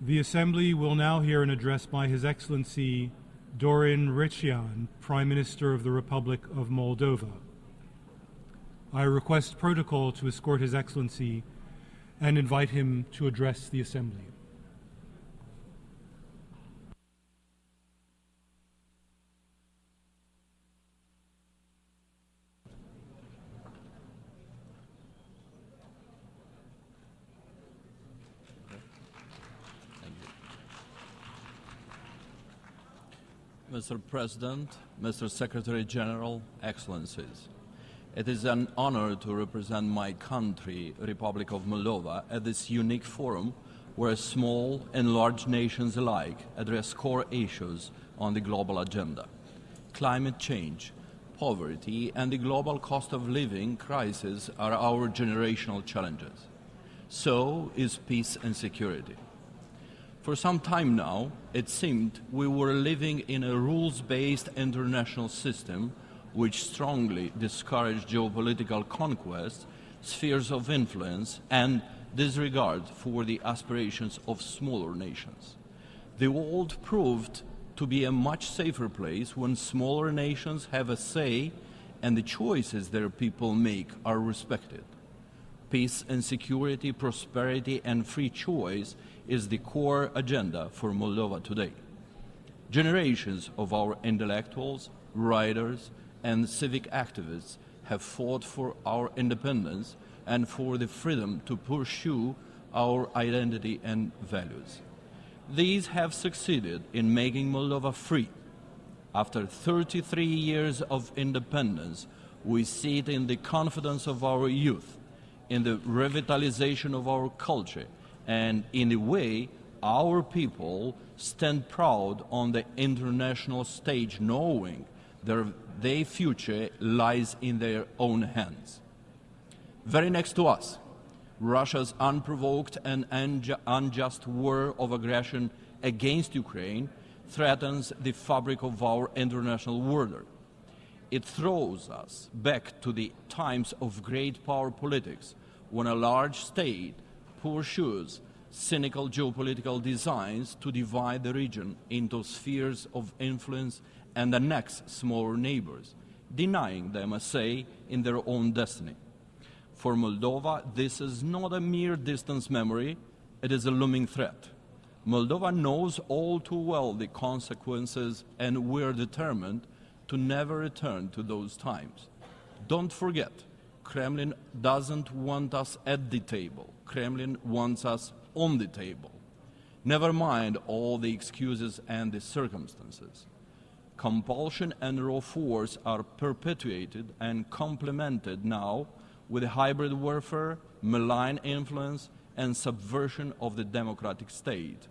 The Assembly will now hear an address by His Excellency Dorin Recian, Prime Minister of the Republic of Moldova. I request protocol to escort His Excellency and invite him to address the Assembly. Mr. President, Mr. Secretary General, Excellencies, it is an honor to represent my country, Republic of Moldova, at this unique forum where small and large nations alike address core issues on the global agenda. Climate change, poverty, and the global cost of living crisis are our generational challenges. So is peace and security. For some time now, it seemed we were living in a rules-based international system which strongly discouraged geopolitical conquest, spheres of influence, and disregard for the aspirations of smaller nations. The world proved to be a much safer place when smaller nations have a say and the choices their people make are respected. Peace and security, prosperity, and free choice is the core agenda for Moldova today. Generations of our intellectuals, writers, and civic activists have fought for our independence and for the freedom to pursue our identity and values. These have succeeded in making Moldova free. After 33 years of independence, we see it in the confidence of our youth, in the revitalization of our culture, and in the way our people stand proud on the international stage, knowing their future lies in their own hands. Very next to us, Russia's unprovoked and unjust war of aggression against Ukraine threatens the fabric of our international order. It throws us back to the times of great power politics, when a large state pursues cynical geopolitical designs to divide the region into spheres of influence and annex smaller neighbors, denying them a say in their own destiny. For Moldova, this is not a mere distant memory, it is a looming threat. Moldova knows all too well the consequences, and we're determined to never return to those times. Don't forget, Kremlin doesn't want us at the table. Kremlin wants us on the table. Never mind all the excuses and the circumstances. Compulsion and raw force are perpetuated and complemented now with hybrid warfare, malign influence, and subversion of the democratic state.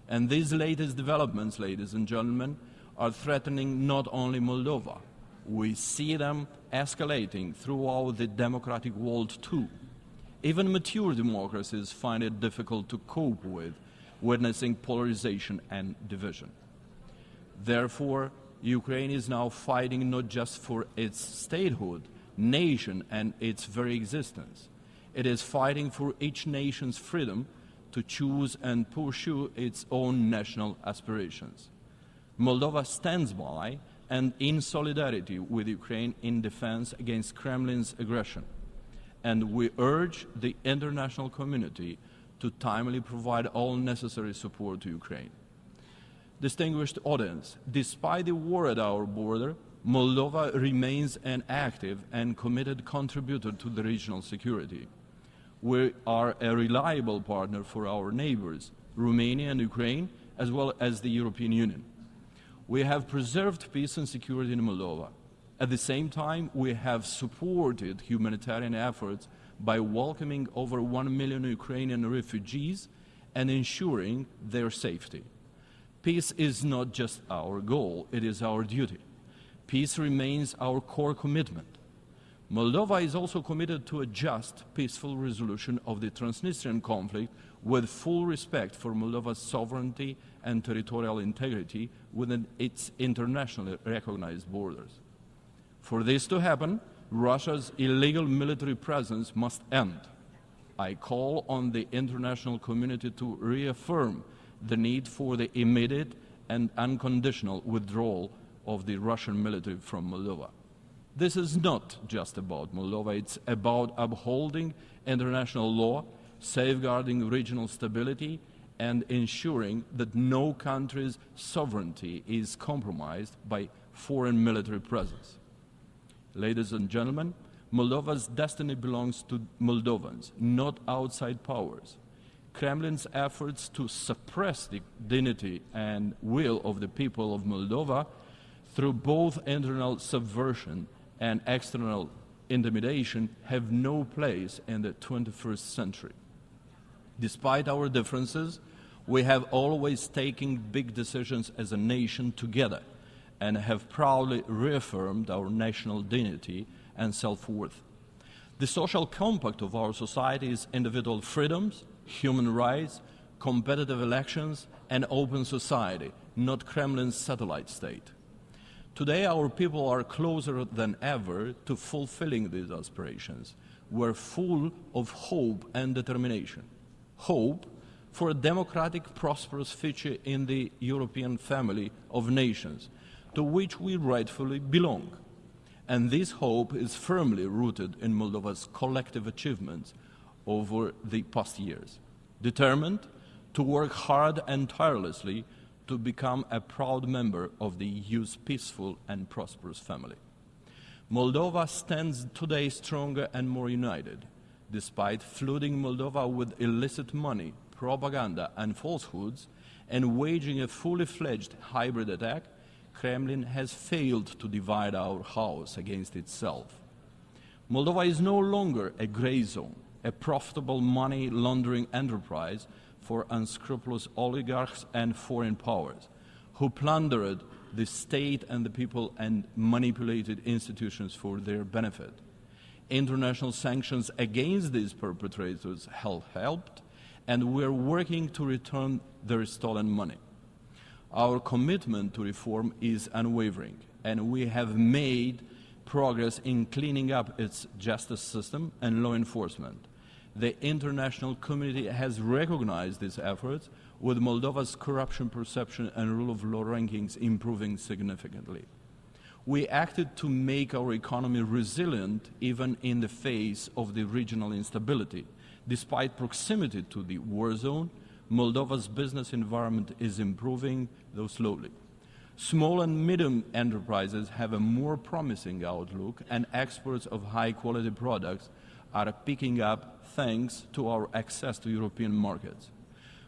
And these latest developments, ladies and gentlemen, are threatening not only Moldova. We see them escalating throughout the democratic world too. Even mature democracies find it difficult to cope with, witnessing polarization and division. Therefore, Ukraine is now fighting not just for its statehood, nation, and its very existence. It is fighting for each nation's freedom to choose and pursue its own national aspirations. Moldova stands by and in solidarity with Ukraine in defense against Kremlin's aggression. And we urge the international community to timely provide all necessary support to Ukraine. Distinguished audience, despite the war at our border, Moldova remains an active and committed contributor to the regional security. We are a reliable partner for our neighbors, Romania and Ukraine, as well as the European Union. We have preserved peace and security in Moldova. At the same time, we have supported humanitarian efforts by welcoming over 1 million Ukrainian refugees and ensuring their safety. Peace is not just our goal, it is our duty. Peace remains our core commitment. Moldova is also committed to a just, peaceful resolution of the Transnistrian conflict with full respect for Moldova's sovereignty and territorial integrity within its internationally recognized borders. For this to happen, Russia's illegal military presence must end. I call on the international community to reaffirm the need for the immediate and unconditional withdrawal of the Russian military from Moldova. This is not just about Moldova, it's about upholding international law, safeguarding regional stability, and ensuring that no country's sovereignty is compromised by foreign military presence. Ladies and gentlemen, Moldova's destiny belongs to Moldovans, not outside powers. Kremlin's efforts to suppress the dignity and will of the people of Moldova through both internal subversion and external intimidation have no place in the 21st century. Despite our differences, we have always taken big decisions as a nation together and have proudly reaffirmed our national dignity and self-worth. The social compact of our society is individual freedoms, human rights, competitive elections, and open society, not Kremlin's satellite state. Today, our people are closer than ever to fulfilling these aspirations. We're full of hope and determination. Hope for a democratic, prosperous future in the European family of nations, to which we rightfully belong. And this hope is firmly rooted in Moldova's collective achievements over the past years, determined to work hard and tirelessly to become a proud member of the EU's peaceful and prosperous family. Moldova stands today stronger and more united. Despite flooding Moldova with illicit money, propaganda and falsehoods, and waging a fully fledged hybrid attack, Kremlin has failed to divide our house against itself. Moldova is no longer a gray zone, a profitable money laundering enterprise for unscrupulous oligarchs and foreign powers who plundered the state and the people and manipulated institutions for their benefit. International sanctions against these perpetrators have helped, and we're working to return their stolen money. Our commitment to reform is unwavering, and we have made progress in cleaning up its justice system and law enforcement. The international community has recognized these efforts, with Moldova's corruption perception and rule of law rankings improving significantly. We acted to make our economy resilient even in the face of the regional instability. Despite proximity to the war zone, Moldova's business environment is improving, though slowly. Small and medium enterprises have a more promising outlook, and exports of high-quality products are picking up thanks to our access to European markets.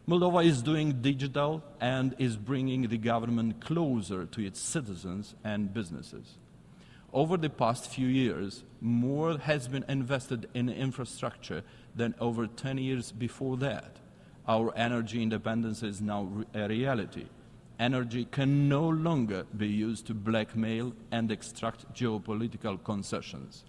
Moldova is doing digital and is bringing the government closer to its citizens and businesses. Over the past few years, more has been invested in infrastructure than over 10 years before that. Our energy independence is now a reality. Energy can no longer be used to blackmail and extract geopolitical concessions.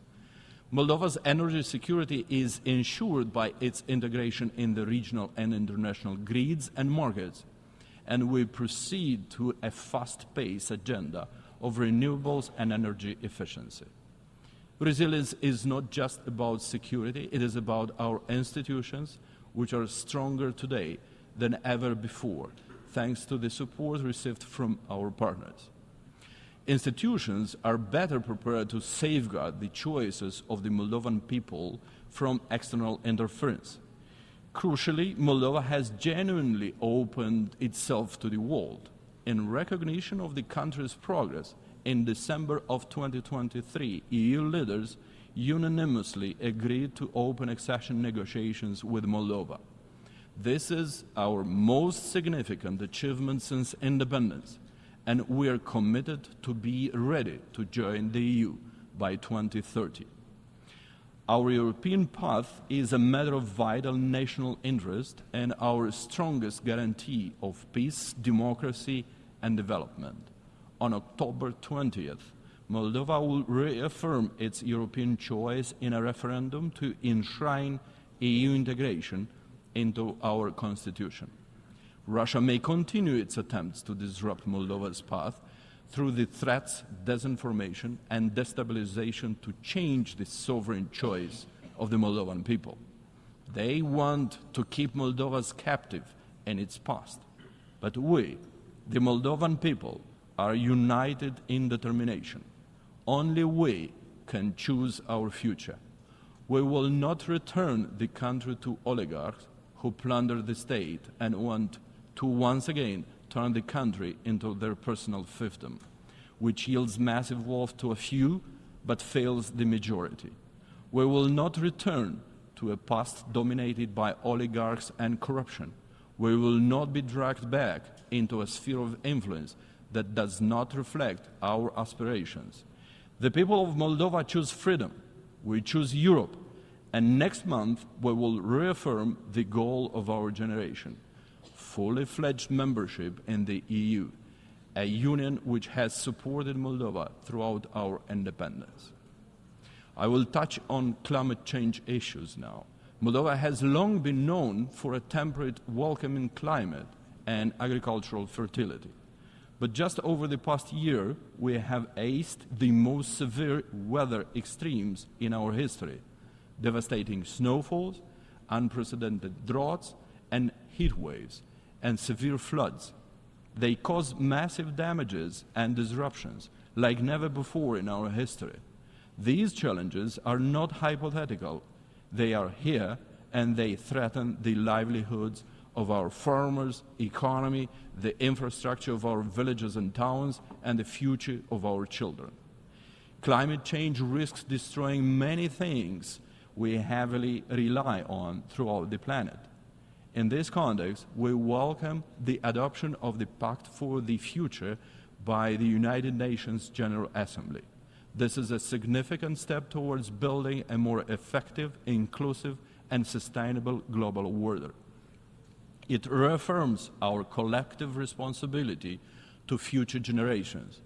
Moldova's energy security is ensured by its integration in the regional and international grids and markets, and we proceed to a fast-paced agenda of renewables and energy efficiency. Resilience is not just about security, it is about our institutions, which are stronger today than ever before, thanks to the support received from our partners. Institutions are better prepared to safeguard the choices of the Moldovan people from external interference. Crucially, Moldova has genuinely opened itself to the world. In recognition of the country's progress, in December of 2023, EU leaders unanimously agreed to open accession negotiations with Moldova. This is our most significant achievement since independence, and we are committed to be ready to join the EU by 2030. Our European path is a matter of vital national interest and our strongest guarantee of peace, democracy, and development. On October 20th, Moldova will reaffirm its European choice in a referendum to enshrine EU integration into our constitution. Russia may continue its attempts to disrupt Moldova's path through the threats, disinformation, and destabilization to change the sovereign choice of the Moldovan people. They want to keep Moldova captive in its past. But we, the Moldovan people, are united in determination. Only we can choose our future. We will not return the country to oligarchs who plunder the state and want to once again turn the country into their personal fiefdom, which yields massive wealth to a few but fails the majority. We will not return to a past dominated by oligarchs and corruption. We will not be dragged back into a sphere of influence that does not reflect our aspirations. The people of Moldova choose freedom. We choose Europe. And next month, we will reaffirm the goal of our generation: fully fledged membership in the EU, a union which has supported Moldova throughout our independence. I will touch on climate change issues now. Moldova has long been known for a temperate, welcoming climate and agricultural fertility. But just over the past year, we have aced the most severe weather extremes in our history: devastating snowfalls, unprecedented droughts, and heat waves, and severe floods. They cause massive damages and disruptions like never before in our history. These challenges are not hypothetical. They are here, and they threaten the livelihoods of our farmers, economy, the infrastructure of our villages and towns, and the future of our children. Climate change risks destroying many things we heavily rely on throughout the planet. In this context, we welcome the adoption of the Pact for the Future by the United Nations General Assembly. This is a significant step towards building a more effective, inclusive, and sustainable global order. It reaffirms our collective responsibility to future generations.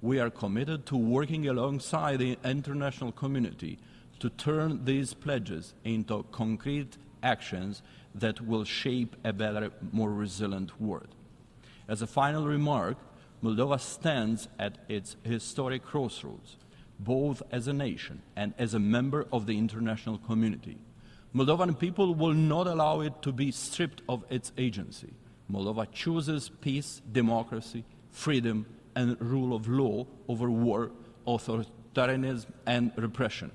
We are committed to working alongside the international community to turn these pledges into concrete actions that will shape a better, more resilient world. As a final remark, Moldova stands at its historic crossroads, both as a nation and as a member of the international community. Moldovan people will not allow it to be stripped of its agency. Moldova chooses peace, democracy, freedom, and rule of law over war, authoritarianism, and repression.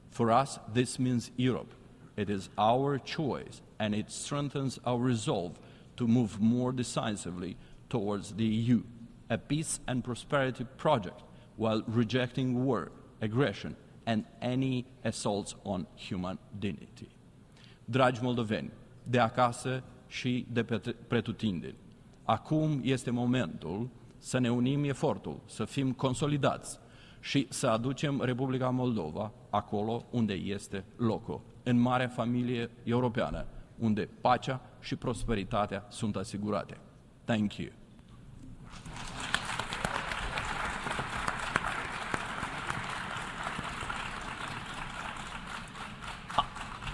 For us, this means Europe. It is our choice, and it strengthens our resolve to move more decisively towards the EU, a peace and prosperity project, while rejecting war, aggression, and any assaults on human dignity. Dragi moldoveni, de acasă și de pretutindeni, acum este momentul să ne unim efortul, să fim consolidați și să aducem Republica Moldova acolo unde este locul, în marea familie europeană, unde pacea și prosperitatea sunt asigurate. Thank you.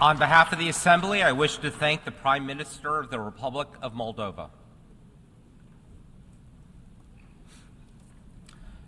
On behalf of the Assembly, I wish to thank the Prime Minister of the Republic of Moldova.